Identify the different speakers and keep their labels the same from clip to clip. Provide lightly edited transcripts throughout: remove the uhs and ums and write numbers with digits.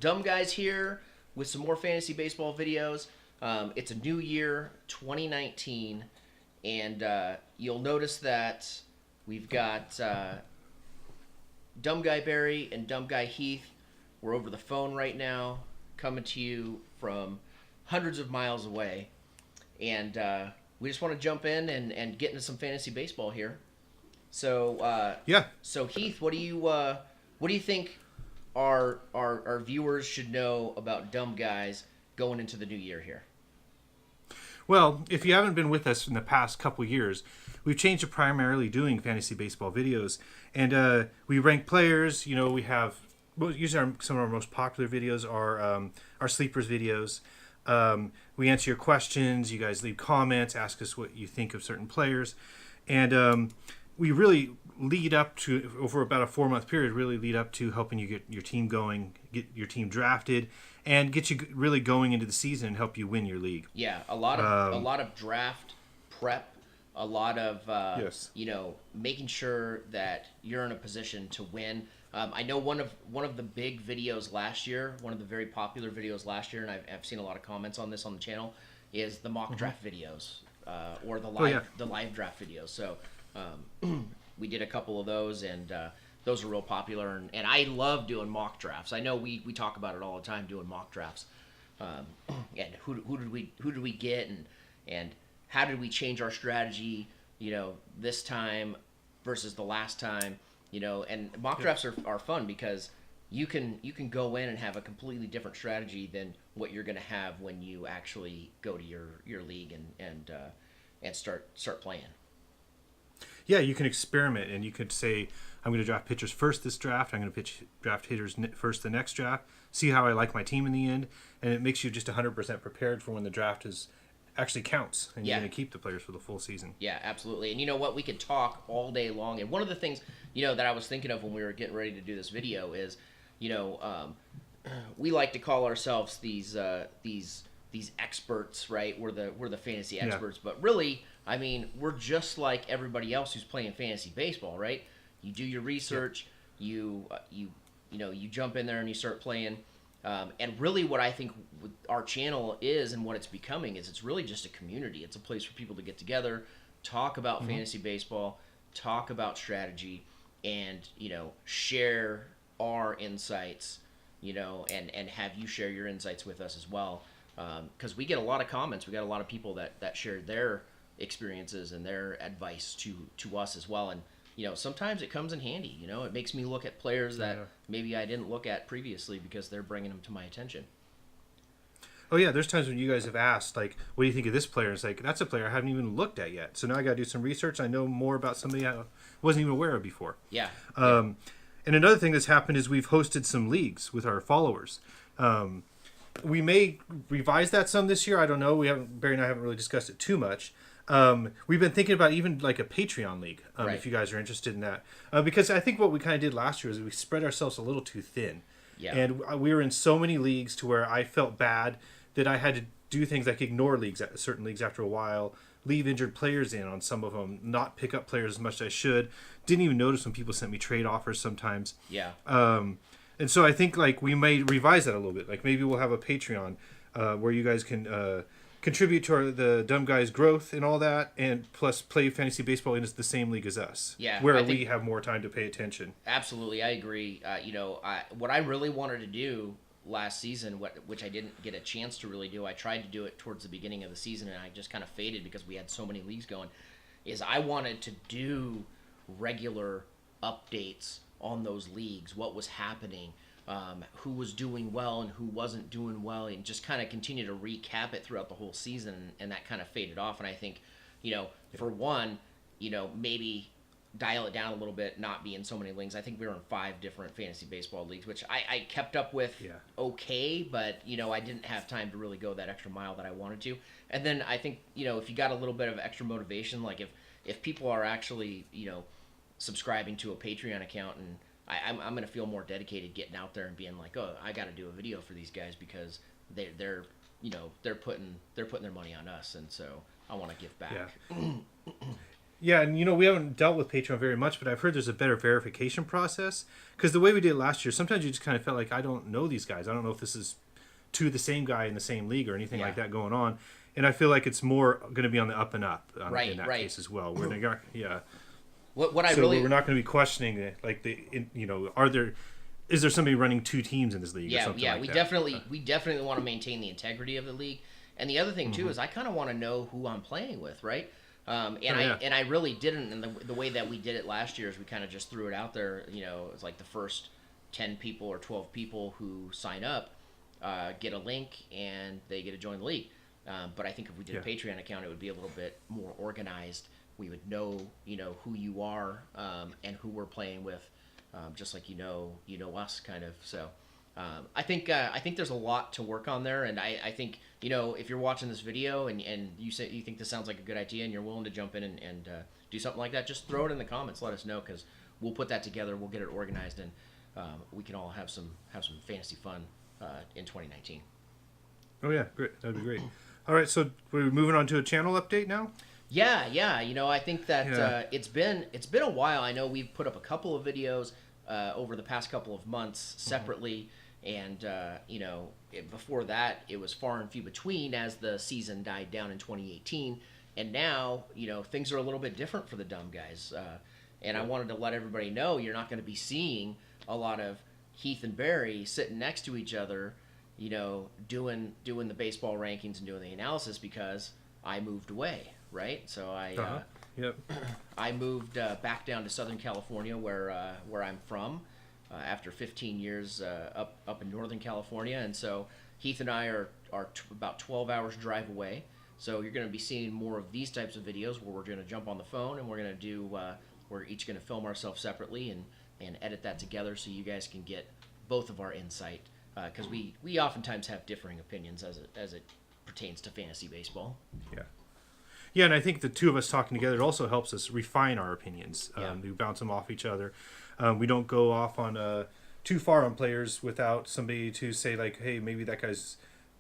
Speaker 1: Dumb Guys here with some more fantasy baseball videos. It's a new year, 2019, and you'll notice that we've got Dumb Guy Barry and Dumb Guy Heath. We're over the phone right now, coming to you from hundreds of miles away, and we just want to jump in and get into some fantasy baseball here. So,
Speaker 2: Yeah.
Speaker 1: so Heath, what do you think our viewers should know about Dumb Guys going into the new year here?
Speaker 2: Well, if you haven't been with us in the past couple years, we've changed to primarily doing fantasy baseball videos, and we rank players. We have usually some of our most popular videos are our sleepers videos. We answer your questions. You guys leave comments, ask us what you think of certain players, and we really lead up to, over about a 4-month period, really lead up to helping you get your team going, get your team drafted, and get you really going into the season and help you win your league.
Speaker 1: Yeah, a lot of draft prep, a lot of
Speaker 2: Yes.
Speaker 1: making sure that you're in a position to win. I know one of the big videos last year, one of the very popular videos last year, and I've seen a lot of comments on this on the channel, is the mock draft videos or the live draft videos. So we did a couple of those, and those are real popular. And I love doing mock drafts. I know we talk about it all the time, doing mock drafts. And who did we get, and how did we change our strategy? This time versus the last time. And mock drafts are fun because you can go in and have a completely different strategy than what you're going to have when you actually go to your league and start playing.
Speaker 2: Yeah, you can experiment, and you could say, I'm going to draft pitchers first this draft. I'm going to draft hitters first the next draft. See how I like my team in the end, and it makes you just 100% prepared for when the draft actually counts, and you're going to keep the players for the full season.
Speaker 1: Yeah, absolutely. And you know what? We could talk all day long. And one of the things that I was thinking of when we were getting ready to do this video is, we like to call ourselves these experts, right? We're the fantasy experts, but really, I mean, we're just like everybody else who's playing fantasy baseball, right? You do your research, you jump in there and you start playing. And really, what I think our channel is and what it's becoming is it's really just a community. It's a place for people to get together, talk about fantasy baseball, talk about strategy, and share our insights. And have you share your insights with us as well. Because we get a lot of comments. We got a lot of people that share their experiences and their advice to us as well. And sometimes it comes in handy. It makes me look at players that maybe I didn't look at previously because they're bringing them to my attention.
Speaker 2: Oh yeah, there's times when you guys have asked, like, what do you think of this player? It's like, that's a player I haven't even looked at yet. So now I got to do some research. I know more about somebody I wasn't even aware of before.
Speaker 1: Yeah.
Speaker 2: And another thing that's happened is we've hosted some leagues with our followers. We may revise that some this year. I don't know. Barry and I haven't really discussed it too much. We've been thinking about even like a Patreon league,
Speaker 1: Right.
Speaker 2: if you guys are interested in that. Because I think what we kind of did last year is we spread ourselves a little too thin.
Speaker 1: Yeah.
Speaker 2: And we were in so many leagues to where I felt bad that I had to do things like ignore certain leagues after a while, leave injured players in on some of them, not pick up players as much as I should. Didn't even notice when people sent me trade offers sometimes.
Speaker 1: Yeah.
Speaker 2: And so I think like we may revise that a little bit. Like maybe we'll have a Patreon where you guys can contribute to the Dumb Guys' growth and all that, and plus play fantasy baseball in the same league as us.
Speaker 1: Yeah,
Speaker 2: where we have more time to pay attention.
Speaker 1: Absolutely, I agree. What I really wanted to do last season, which I didn't get a chance to really do, I tried to do it towards the beginning of the season, and I just kind of faded because we had so many leagues going, is I wanted to do regular updates on those leagues, what was happening, who was doing well and who wasn't doing well, and just kind of continue to recap it throughout the whole season, and that kind of faded off. And I think, for one, maybe dial it down a little bit, not be in so many leagues. I think we were in 5 different fantasy baseball leagues, which I kept up with okay, but, I didn't have time to really go that extra mile that I wanted to. And then I think, if you got a little bit of extra motivation, like if people are actually, subscribing to a Patreon account, and I'm going to feel more dedicated getting out there and being like, oh, I got to do a video for these guys because they're putting their money on us, and so I want to give back.
Speaker 2: Yeah. Yeah, and we haven't dealt with Patreon very much, but I've heard there's a better verification process. Because the way we did it last year, sometimes you just kind of felt like, I don't know these guys. I don't know if this is to the same guy in the same league or anything like that going on. And I feel like it's more going to be on the up and up in that case as well.
Speaker 1: What I
Speaker 2: so
Speaker 1: really
Speaker 2: we're not going to be questioning it, like is there somebody running two teams in this league? Or something like
Speaker 1: we
Speaker 2: that?
Speaker 1: definitely want to maintain the integrity of the league. And the other thing too is I kind of want to know who I'm playing with, right? I really didn't. And the way that we did it last year is we kind of just threw it out there. It's like the first 10 people or 12 people who sign up get a link and they get to join the league. But I think if we did a Patreon account, it would be a little bit more organized. We would know, who you are and who we're playing with, just like you know us, kind of. So I think there's a lot to work on there, and I think if you're watching this video and you say you think this sounds like a good idea and you're willing to jump in and do something like that, just throw it in the comments. Let us know, because we'll put that together. We'll get it organized, and we can all have some fantasy fun in 2019.
Speaker 2: Oh yeah, great. That'd be great. All right, so we're moving on to a channel update now.
Speaker 1: Yeah. I think that it's been a while. I know we've put up a couple of videos over the past couple of months separately, and before that it was far and few between as the season died down in 2018. And now things are a little bit different for the Dumb Guys, and I wanted to let everybody know you're not going to be seeing a lot of Heath and Barry sitting next to each other, doing the baseball rankings and doing the analysis, because I moved away. Right, so I moved back down to Southern California, where I'm from, after 15 years up in Northern California, and so Heath and I are about 12 hours drive away. So you're going to be seeing more of these types of videos where we're going to jump on the phone and we're going to do we're each going to film ourselves separately and edit that together so you guys can get both of our insight, because we oftentimes have differing opinions as it pertains to fantasy baseball.
Speaker 2: Yeah, and I think the two of us talking together, it also helps us refine our opinions. We bounce them off each other. We don't go off on too far on players without somebody to say, like, hey, maybe that guy's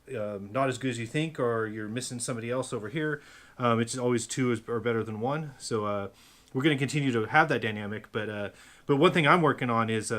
Speaker 2: not as good as you think, or you're missing somebody else over here. It's always two are better than one. So we're going to continue to have that dynamic. But one thing I'm working on is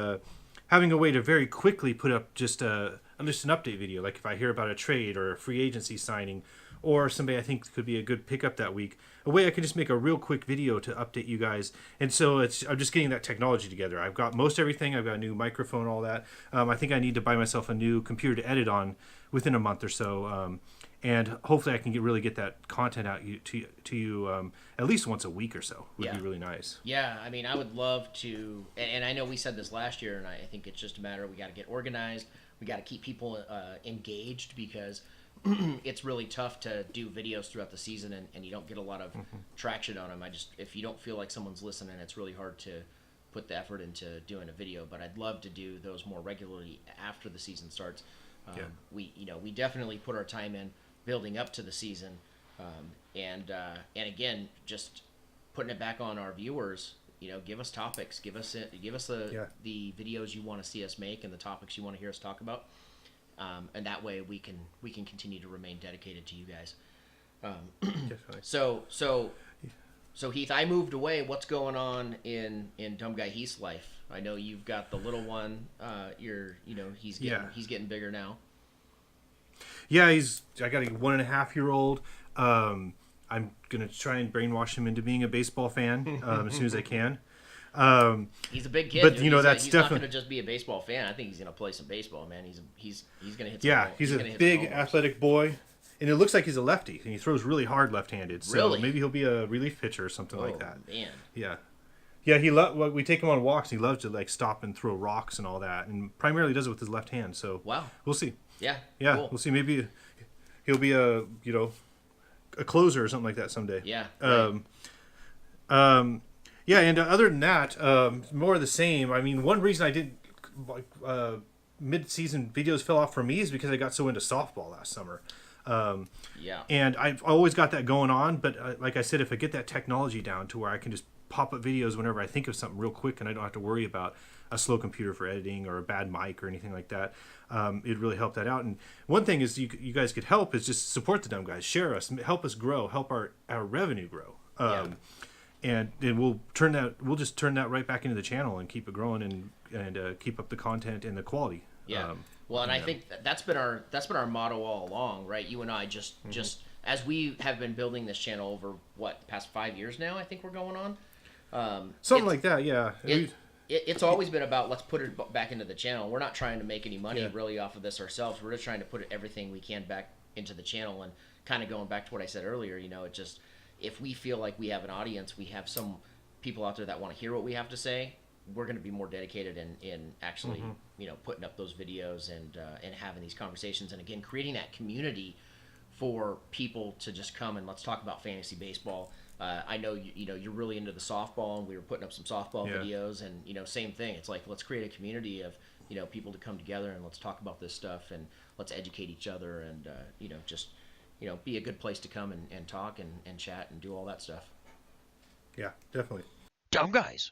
Speaker 2: having a way to very quickly put up just an update video. Like if I hear about a trade or a free agency signing, or somebody I think could be a good pickup that week, a way I can just make a real quick video to update you guys. And so I'm just getting that technology together. I've got most everything. I've got a new microphone, all that. I think I need to buy myself a new computer to edit on within a month or so. And hopefully I can really get that content out to you at least once a week or so. Would be really nice.
Speaker 1: Yeah, I mean, I would love to, and I know we said this last year, and I think it's just a matter of we got to get organized. We got to keep people engaged, because it's really tough to do videos throughout the season and you don't get a lot of traction on them. If you don't feel like someone's listening, it's really hard to put the effort into doing a video. But I'd love to do those more regularly after the season starts. We definitely put our time in building up to the season, and again, just putting it back on our viewers. Give us topics, give us the videos you want to see us make and the topics you want to hear us talk about. And that way we can continue to remain dedicated to you guys.
Speaker 2: Definitely.
Speaker 1: So Heath, I moved away. What's going on in Dumb Guy Heath's life? I know you've got the little one. He's getting bigger now.
Speaker 2: Yeah, I got a 1.5-year-old. I'm gonna try and brainwash him into being a baseball fan as soon as I can.
Speaker 1: He's a big kid,
Speaker 2: but
Speaker 1: dude.
Speaker 2: That's
Speaker 1: he's
Speaker 2: definitely
Speaker 1: not going to just be a baseball fan. I think he's going to play some baseball, man. He's going to hit.
Speaker 2: He's a big athletic boy, and it looks like he's a lefty, and he throws really hard left-handed. So
Speaker 1: really?
Speaker 2: Maybe he'll be a relief pitcher or something like that.
Speaker 1: Man.
Speaker 2: Yeah. We take him on walks. And he loves to like stop and throw rocks and all that, and primarily does it with his left hand. So
Speaker 1: wow,
Speaker 2: we'll see.
Speaker 1: Yeah.
Speaker 2: Cool. We'll see. Maybe he'll be a closer or something like that someday.
Speaker 1: Yeah.
Speaker 2: Right. Yeah, and other than that, more of the same. I mean, one reason I did mid-season videos fell off for me is because I got so into softball last summer. And I've always got that going on, but like I said, if I get that technology down to where I can just pop up videos whenever I think of something real quick and I don't have to worry about a slow computer for editing or a bad mic or anything like that, it'd really help that out. And one thing is you guys could help is just support the Dumb Guys, share us, help us grow, help our revenue grow. and then we'll just turn that right back into the channel and keep it growing and keep up the content and the quality.
Speaker 1: Yeah. Well, and I think that's been our motto all along, right? You and I just as we have been building this channel over the past 5 years now, I think we're going on.
Speaker 2: Something like that, yeah.
Speaker 1: It's always been about let's put it back into the channel. We're not trying to make any money really off of this ourselves. We're just trying to put everything we can back into the channel, and kind of going back to what I said earlier, it just, if we feel like we have an audience, we have some people out there that want to hear what we have to say, we're going to be more dedicated in actually, putting up those videos and having these conversations, and again, creating that community for people to just come and let's talk about fantasy baseball. I know you're really into the softball, and we were putting up some softball videos, and same thing. It's like, let's create a community of people to come together and let's talk about this stuff, and let's educate each other, and just be a good place to come and talk and chat and do all that stuff.
Speaker 2: Yeah, definitely.
Speaker 3: Dumb guys.